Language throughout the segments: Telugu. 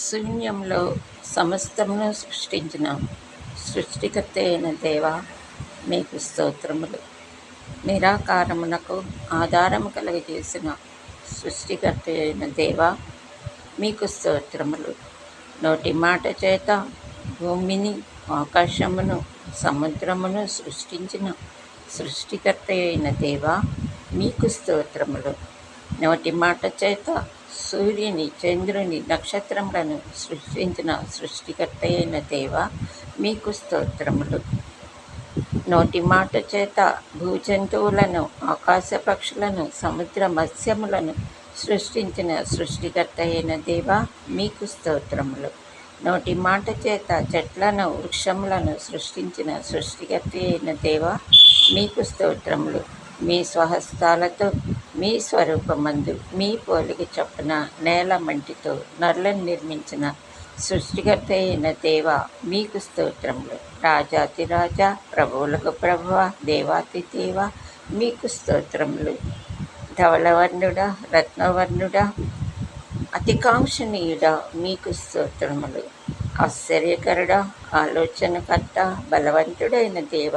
శూన్యంలో సమస్తమును సృష్టించిన సృష్టికర్త అయిన దేవ, మీకు స్తోత్రములు. నిరాకారమునకు ఆధారము కలుగజేసిన సృష్టికర్త అయిన దేవ, మీకు స్తోత్రములు. నోటి మాట చేత భూమిని, ఆకాశమును, సముద్రమును సృష్టించిన సృష్టికర్త అయిన దేవ, మీకు స్తోత్రములు. నోటి మాట చేత సూర్యుని, చంద్రుని, నక్షత్రములను సృష్టించిన సృష్టికర్త అయిన దేవ, మీకు స్తోత్రములు. నోటి మాట చేత భూజంతువులను, ఆకాశ పక్షులను, సముద్ర మత్స్యములను సృష్టించిన సృష్టికర్త అయిన దేవ, మీకు స్తోత్రములు. నోటి మాట చేత చెట్లను, వృక్షములను సృష్టించిన సృష్టికర్త అయిన దేవ, మీకు స్తోత్రములు. మీ స్వహస్తాలతో మీ స్వరూపమందు మీ పోలిక చొప్పున నేల మంటితో నరులను నిర్మించిన సృష్టికర్త అయిన దేవ, మీకు స్తోత్రములు. రాజాతి రాజా, ప్రభువులకు ప్రభువ, దేవాతి దేవ, మీకు స్తోత్రములు. ధవళవర్ణుడ, రత్నవర్ణుడ, అతికాంక్షణీయుడ, మీకు స్తోత్రములు. ఆశ్చర్యకరుడ, ఆలోచనకర్త, బలవంతుడైన దేవ,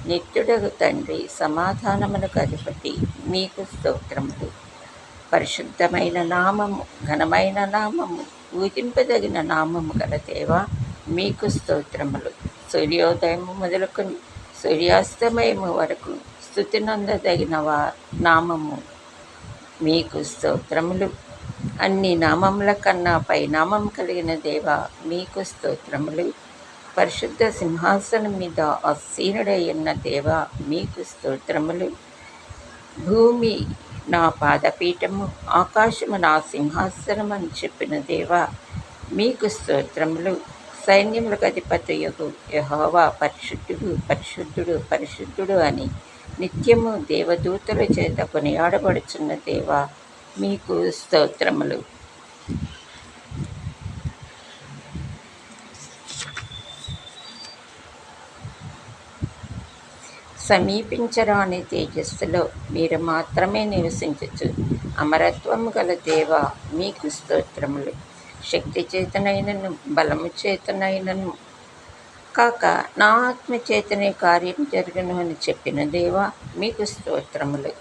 నిత్యుడగు తండ్రి, సమాధానమునకు అధిపతి, మీకు స్తోత్రములు. పరిశుద్ధమైన నామము, ఘనమైన నామము, పూజింపదగిన నామము గల దేవ, మీకు స్తోత్రములు. సూర్యోదయము మొదలుకొని సూర్యాస్తమయము వరకు స్తుతి నొందదగిన నామము, మీకు స్తోత్రములు. అన్ని నామముల కన్నా పై నామం కలిగిన దేవ, మీకు స్తోత్రములు. పరిశుద్ధ సింహాసనం మీద ఆసీనుడై ఉన్న దేవ, మీకు స్తోత్రములు. భూమి నా పాదపీఠము, ఆకాశము నా సింహాసనం అని చెప్పిన దేవ, మీకు స్తోత్రములు. సైన్యములకు అధిపతియగు యెహోవా పరిశుద్ధుడు, పరిశుద్ధుడు, పరిశుద్ధుడు అని నిత్యము దేవదూతల చేత కొనియాడబడుచున్న దేవ, మీకు స్తోత్రములు. సమీపించరాని తేజస్సులో మీరు మాత్రమే నివసించచ్చు అమరత్వము గల దేవ, మీకు స్తోత్రములు. శక్తి చేతనైనను, బలము చేతనైనను కాక నా ఆత్మ చేతనే కార్యం జరుగును అని చెప్పిన దేవ, మీకు స్తోత్రములు.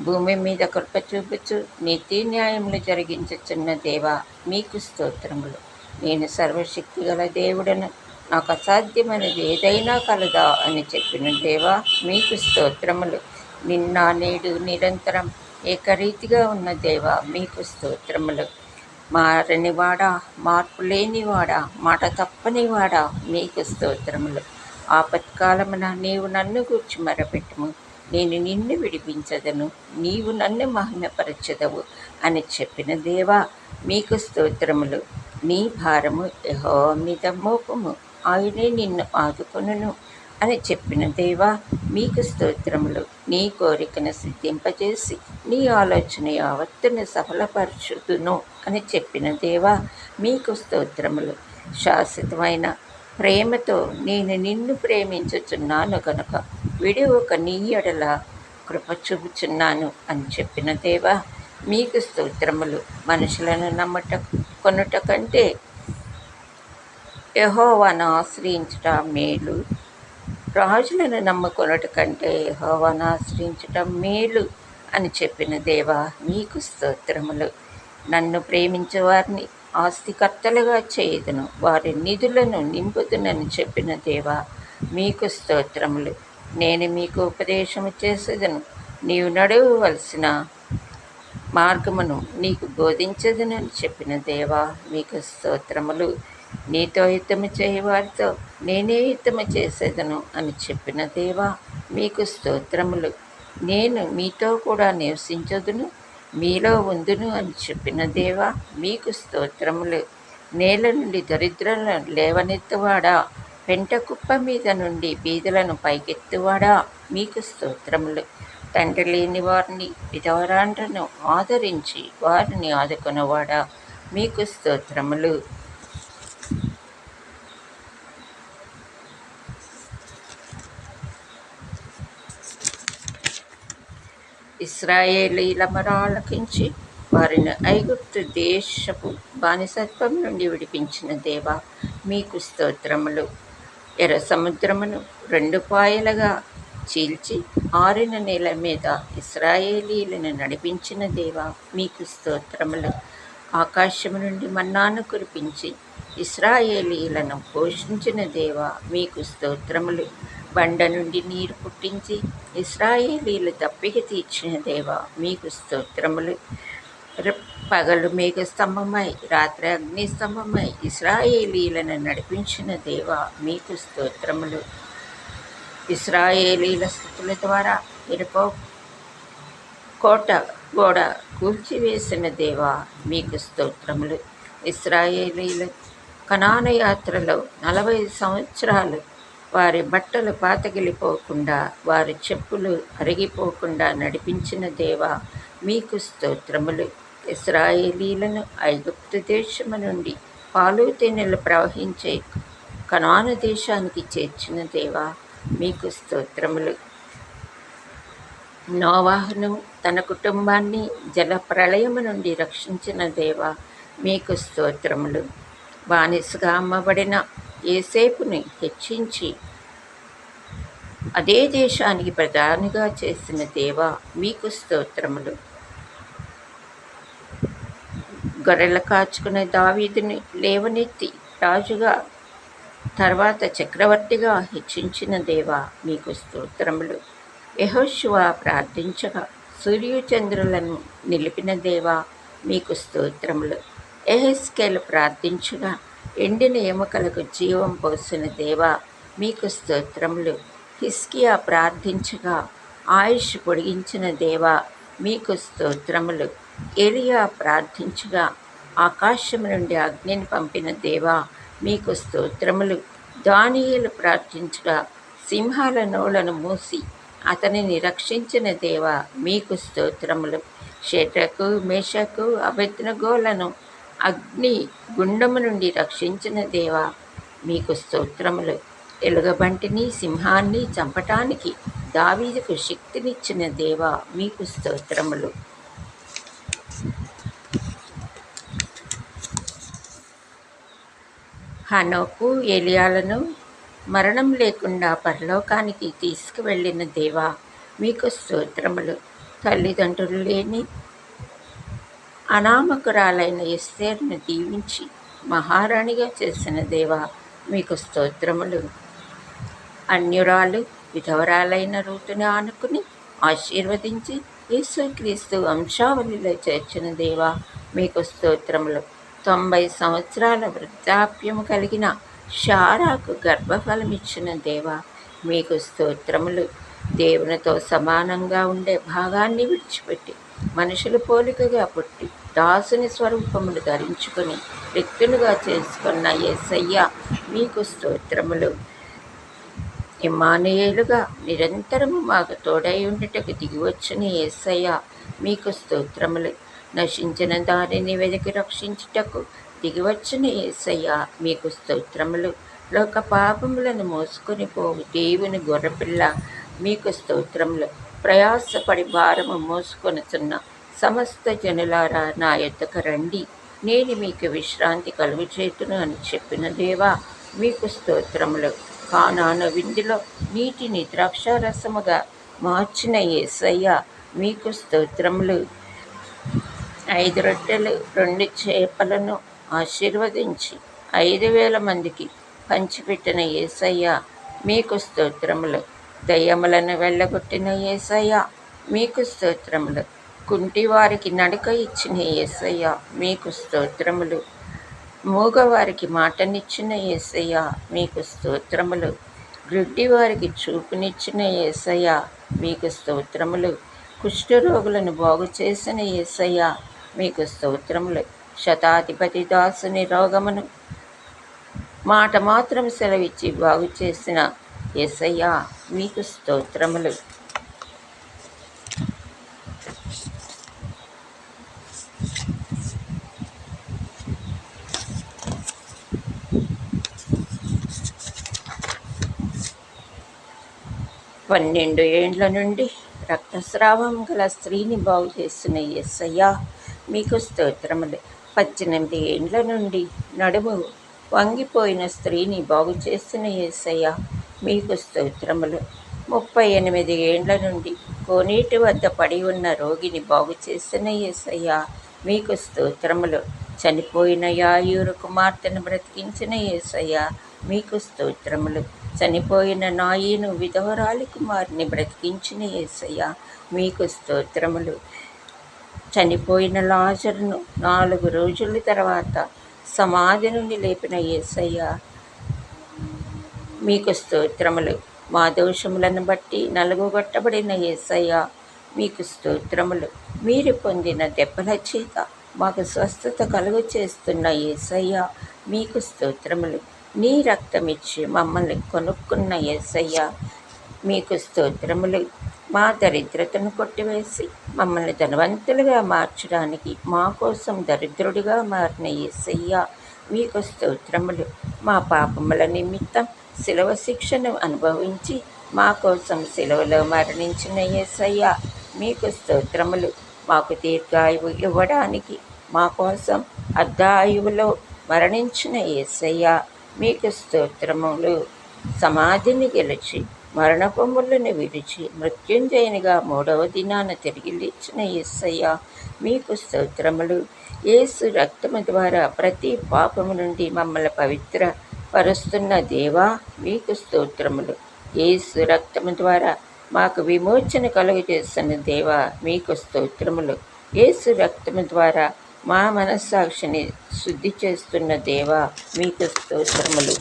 భూమి మీద కృప చూపుచు నీతి న్యాయములు జరిగించుచున్న దేవ, మీకు స్తోత్రములు. నేను సర్వశక్తి గల దేవుడను, నాకు అసాధ్యమైనది ఏదైనా కలదా అని చెప్పిన దేవా, మీకు స్తోత్రములు. నిన్న నేడు నిరంతరం ఏకరీతిగా ఉన్న దేవా, మీకు స్తోత్రములు. మారనివాడా, మార్పు లేనివాడా, మాట తప్పనివాడా, మీకు స్తోత్రములు. ఆపత్కాలమున నీవు నన్ను గూర్చి మొరపెట్టుము, నేను నిన్ను విడిపించదను, నీవు నన్ను మహిమపరచెదవు అని చెప్పిన దేవా, మీకు స్తోత్రములు. నీ భారము యెహోవా మీద మోపము, ఆయనే నిన్ను ఆదుకొనును అని చెప్పిన దేవా, మీకు స్తోత్రములు. నీ కోరికను సిద్ధింపజేసి నీ ఆలోచన యావత్తును సఫలపరచుదును అని చెప్పిన దేవా, మీకు స్తోత్రములు. శాశ్వతమైన ప్రేమతో నేను నిన్ను ప్రేమించుచున్నాను కనుక విడివక నీ ఎడల కృప చూపుచున్నాను అని చెప్పిన దేవా, మీకు స్తోత్రములు. మనుషులను కొనుట కంటే యెహోవాను ఆశ్రయించుట మేలు, రాజులను నమ్ముకొనుట కంటే యెహోవాను ఆశ్రయించుట మేలు అని చెప్పిన దేవా, మీకు స్తోత్రములు. నన్ను ప్రేమించే వారిని ఆస్తికర్తలుగా చేయుదును, వారి నిధులను నింపుదునని చెప్పిన దేవా, మీకు స్తోత్రములు. నేను మీకు ఉపదేశము చేసేదను, నీవు నడవవలసిన మార్గమును నీకు బోధించదునని చెప్పిన దేవా, మీకు స్తోత్రములు. నీతో యుద్ధము చేయవారితో నేనే యుద్ధము చేసేదను అని చెప్పిన దేవా, మీకు స్తోత్రములు. నేను మీతో కూడా నివసించదును, మీలో ఉందును అని చెప్పిన దేవా, మీకు స్తోత్రములు. నేల నుండి దరిద్రులను లేవనెత్తువాడా, పెంట కుప్ప మీద నుండి బీదలను పైకెత్తువాడా, మీకు స్తోత్రములు. తండ్రి లేని వారిని, విధవరాండ్రను ఆదరించి వారిని ఆదుకొనవాడా, మీకు స్తోత్రములు. ఇశ్రాయేలీల మొర ఆలకించి వారిని ఐగుప్తు దేశపు బానిసత్వం నుండి విడిపించిన దేవా మీకు స్తోత్రములు. ఎర్ర సముద్రమును రెండు పాయలుగా చీల్చి ఆరిన నేల మీద ఇశ్రాయేలీయులను నడిపించిన దేవా మీకు స్తోత్రములు. ఆకాశము నుండి మన్నాను కురిపించి ఇశ్రాయేలీయులను పోషించిన దేవా మీకు స్తోత్రములు. బండ నుండి నీరు పుట్టించి ఇశ్రాయేలీయులు దప్పిక తీర్చిన దేవా మీకు స్తోత్రములు. పగలు మేఘస్తంభమై రాత్రి అగ్నిస్తంభమై ఇశ్రాయేలీయులను నడిపించిన దేవా మీకు స్తోత్రములు. ఇశ్రాయేలీల స్థుతుల ద్వారా ఇనుప కోట గోడ కూల్చివేసిన దేవా మీకు స్తోత్రములు. ఇశ్రాయేలీలు కనాను యాత్రలో 40 సంవత్సరాలు వారి బట్టలు పాతగిలిపోకుండా వారి చెప్పులు అరిగిపోకుండా నడిపించిన దేవా మీకు స్తోత్రములు. ఇశ్రాయేలీలను ఐగుప్తు దేశము నుండి పాలు తేనెలు ప్రవహించే కనాను దేశానికి చేర్చిన దేవా మీకు స్తోత్రములు. నోవాహును తన కుటుంబాన్ని జల ప్రళయము నుండి రక్షించిన దేవా మీకు స్తోత్రములు. బానిసగా అమ్మబడిన యోసేపుని హెచ్చించి అదే దేశానికి ప్రధానిగా చేసిన దేవా మీకు స్తోత్రములు. గొర్రెలు కాచుకునే దావీదుని లేవనెత్తి రాజుగా తర్వాత చక్రవర్తిగా హెచ్చించిన దేవా మీకు స్తోత్రములు. యెహోషువ ప్రార్థించగా సూర్యచంద్రులను నిలిపిన దేవా మీకు స్తోత్రములు. యెహెజ్కేలు ప్రార్థించగా ఎండిన ఎముకలకు జీవం పోసిన దేవా మీకు స్తోత్రములు. హిజ్కియా ప్రార్థించగా ఆయుష్ పొడిగించిన దేవా మీకు స్తోత్రములు. ఏలియా ప్రార్థించగా ఆకాశం నుండి అగ్నిని పంపిన దేవా మీకు స్తోత్రములు. దానియేలు ప్రార్థించగా సింహాల నోళ్లను మూసి అతనిని రక్షించిన దేవా మీకు స్తోత్రములు. షడ్రకు మేషకు అబేద్నెగోలను అగ్ని గుండము నుండి రక్షించిన దేవా మీకు స్తోత్రములు. ఎలుగబంటిని సింహాన్ని చంపటానికి దావీదుకు శక్తినిచ్చిన దేవా మీకు స్తోత్రములు. హనోకు ఏలియాలను మరణం లేకుండా పరలోకానికి తీసుకువెళ్ళిన దేవా మీకు స్తోత్రములు. తల్లిదండ్రులు లేని అనామకురాలైన ఎస్తేరును దీవించి మహారాణిగా చేసిన దేవా మీకు స్తోత్రములు. అన్యురాలు విధవరాలైన రూతుని ఆనుకుని ఆశీర్వదించి యేసుక్రీస్తు వంశావళిలో చేర్చిన దేవా మీకు స్తోత్రములు. 90 సంవత్సరాల వృద్ధాప్యము కలిగిన షారాకు గర్భఫలమిచ్చిన దేవా మీకు స్తోత్రములు. దేవునితో సమానంగా ఉండే భాగాన్ని విడిచిపెట్టి మనుషుల పోలికగా పుట్టి దాసుని స్వరూపములు ధరించుకొని రిక్తులుగా చేసుకున్న యేసయ్య మీకు స్తోత్రములు. ఇమ్మానుయేలుగా నిరంతరము మాకు తోడై ఉండుటకు దిగివచ్చిన యేసయ్య మీకు స్తోత్రములు. నశించిన దానిని వెతికి రక్షించుటకు దిగివచ్చిన యేసయ్య మీకు స్తోత్రములు. లోక పాపములను మోసుకొని పోవు దేవుని గొర్రెపిల్ల మీకు స్తోత్రములు. ప్రయాసపడి భారము మోసుకొనుచున్న సమస్త జనులారా నా యొద్దకు రండి, నేను మీకు విశ్రాంతి కలుగు చేతును అని చెప్పిన దేవా మీకు స్తోత్రములు. కానాను విందులో నీటిని ద్రాక్షారసముగా మార్చిన యేసయ్య మీకు స్తోత్రములు. 5 రొట్టెలు 2 చేపలను ఆశీర్వదించి 5,000 మందికి పంచిపెట్టిన యేసయ్య మీకు స్తోత్రములు. దయ్యములను వెళ్ళగొట్టిన యేసయ్య మీకు స్తోత్రములు. కుంటివారికి నడక ఇచ్చిన యేసయ్య మీకు స్తోత్రములు. మూగవారికి మాటనిచ్చిన యేసయ్య మీకు స్తోత్రములు. గ్రుడ్డివారికి చూపునిచ్చిన యేసయ్య మీకు స్తోత్రములు. కుష్ఠరోగులను బాగు చేసిన యేసయ్య మీకు స్తోత్రములు. శతాధిపతి దాసుని రోగమును మాట మాత్రం సెలవిచ్చి బాగు చేసిన యేసయ్య మీకు స్తోత్రములు. పన్నెండు ఏండ్ల నుండి రక్తస్రావం గల స్త్రీని బాగు చేసిన యేసయ్య మీకు స్తోత్రములు. 18 ఏండ్ల నుండి నడుము వంగిపోయిన స్త్రీని బాగు చేసిన యేసయ్య మీకు స్తోత్రములు. 38 ఏండ్ల నుండి కోనేటి వద్ద పడి ఉన్న రోగిని బాగు చేసిన యేసయ్య మీకు స్తోత్రములు. చనిపోయిన యాయూరు కుమార్తెను బ్రతికించిన యేసయ్య మీకు స్తోత్రములు. చనిపోయిన నాయీను విధవరాలి కుమారుని బ్రతికించిన యేసయ్య మీకు స్తోత్రములు. చనిపోయిన లాజరును 4 రోజుల తర్వాత సమాధి నుండి లేపిన యేసయ్య మీకు స్తోత్రములు. మా దోషములను బట్టి నలుగుగొట్టబడిన యేసయ్య మీకు స్తోత్రములు. మీరు పొందిన దెబ్బల చేత మాకు స్వస్థత కలుగు చేస్తున్న యేసయ్య మీకు స్తోత్రములు. నీ రక్తమిచ్చి మమ్మల్ని కొనుక్కున్న యేసయ్య మీకు స్తోత్రములు. మా దరిద్రతను కొట్టివేసి మమ్మల్ని ధనవంతులుగా మార్చడానికి మా కోసం దరిద్రుడిగా మారిన యేసయ్య మీకు స్తోత్రములు. మా పాపముల నిమిత్తం శిలువ శిక్షను అనుభవించి మా కోసం శిలువలో మరణించిన యేసయ్య మీకు స్తోత్రములు. మాకు దీర్ఘాయువు ఇవ్వడానికి మా కోసం అర్ధాయువులో మరణించిన యేసయ్య మీకు స్తోత్రములు. సమాధిని గెలిచి మరణపు ముళ్ళను విడిచి మృత్యుంజయునిగా 3వ దినాన తిరిగి లేచిన యేసయ్య మీకు స్తోత్రములు. యేసు రక్తము ద్వారా ప్రతి పాపము నుండి మమ్మల్ని పవిత్ర పరుస్తున్న దేవా మీకు స్తోత్రములు. యేసు రక్తము ద్వారా మాకు విమోచన కలుగజేస్తున్న దేవా మీకు స్తోత్రములు. యేసు రక్తము ద్వారా మా మనస్సాక్షిని శుద్ధి చేస్తున్న దేవా మీకు స్తోత్రములు.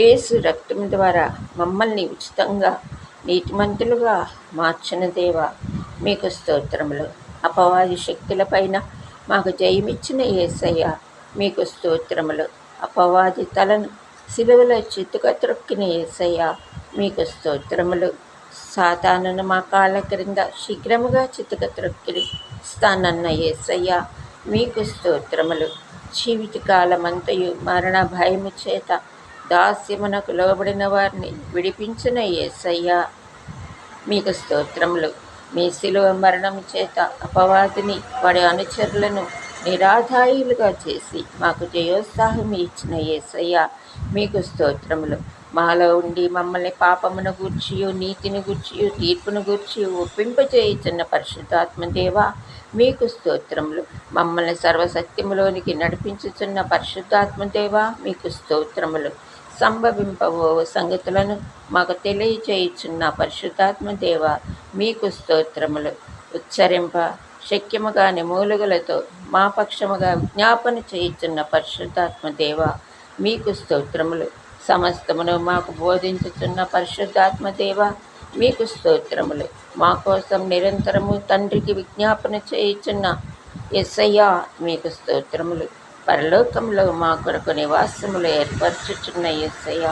యేసు రక్తము ద్వారా మమ్మల్ని ఉచితంగా నీతిమంతులుగా మార్చిన దేవా మీకు స్తోత్రములు. అపవాది శక్తులపైన మాకు జయమిచ్చిన యేసయ్య మీకు స్తోత్రములు. అపవాది తలను సిలువలో చితుక త్రొక్కిన యేసయ్య మీకు స్తోత్రములు. సాతానును మా కాళ్ళ క్రింద శీఘ్రముగా చితుక త్రొక్కి స్తానన్న యేసయ్య మీకు స్తోత్రములు. జీవితకాలమంతయు మరణ భయము చేత దాస్యమునకు లోబడిన వారిని విడిపించిన యేసయ్య మీకు స్తోత్రములు. మీ శిలువ మరణం చేత అపవాదిని వాడి అనుచరులను నిరాధాయులుగా చేసి మాకు జయోత్సాహం ఇచ్చిన యేసయ్య మీకు స్తోత్రములు. మాలో ఉండి మమ్మల్ని పాపమును గూర్చియు నీతిని గూర్చియు తీర్పును గూర్చియు ఒప్పింపజేయుచున్న పరిశుద్ధాత్మదేవా మీకు స్తోత్రములు. మమ్మల్ని సర్వసత్యములోనికి నడిపించుచున్న పరిశుద్ధాత్మదేవా మీకు స్తోత్రములు. సంభవింపబో సంగతులను మాకు తెలియచేయుచున్న పరిశుద్ధాత్మదేవ మీకు స్తోత్రములు. ఉచ్చరింప శక్యముగాని మూలుగులతో మా పక్షముగా విజ్ఞాపన చేయుచున్న పరిశుద్ధాత్మదేవ మీకు స్తోత్రములు. సమస్తమును మాకు బోధించుచున్న పరిశుద్ధాత్మదేవ మీకు స్తోత్రములు. మా కోసం నిరంతరము తండ్రికి విజ్ఞాపన చేయుచున్న యేసయ్య మీకు స్తోత్రములు. పరలోకంలో మా కొరకు నివాసములు ఏర్పరచుచున్న యేసయ్య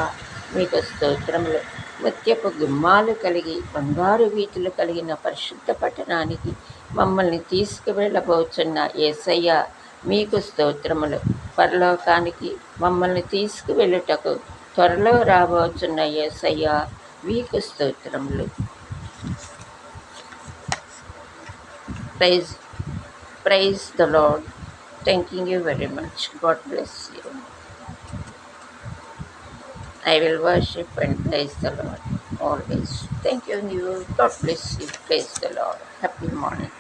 మీకు స్తోత్రములు. ముత్యపు గుమ్మాలు కలిగి బంగారు వీధులు కలిగిన పరిశుద్ధ పట్టణానికి మమ్మల్ని తీసుకువెళ్ళబోచున్న యేసయ్య మీకు స్తోత్రములు. పరలోకానికి మమ్మల్ని తీసుకువెళ్ళుటకు త్వరలో రాబోచున్న యేసయ్య మీకు స్తోత్రములు. Praise the Lord. Thanking you very much. God bless you. I will worship and praise the Lord always. Thank you. God bless you. Praise the Lord. Happy morning.